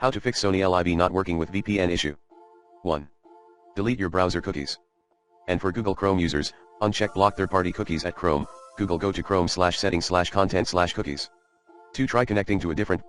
How to fix SonyLIV not working with VPN issue. 1. Delete your browser cookies. And for Google Chrome users, uncheck block third-party cookies at Chrome, Google. Go to Chrome/settings/content/cookies. 2. Try connecting to a different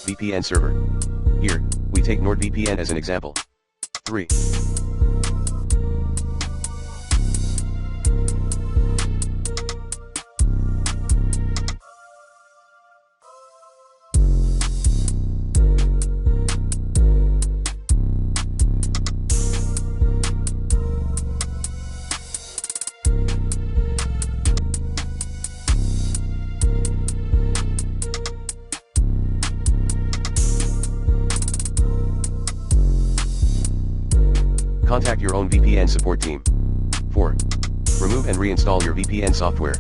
VPN server. Here, we take NordVPN as an example. 3. Contact your own VPN support team. 4. Remove and reinstall your VPN software.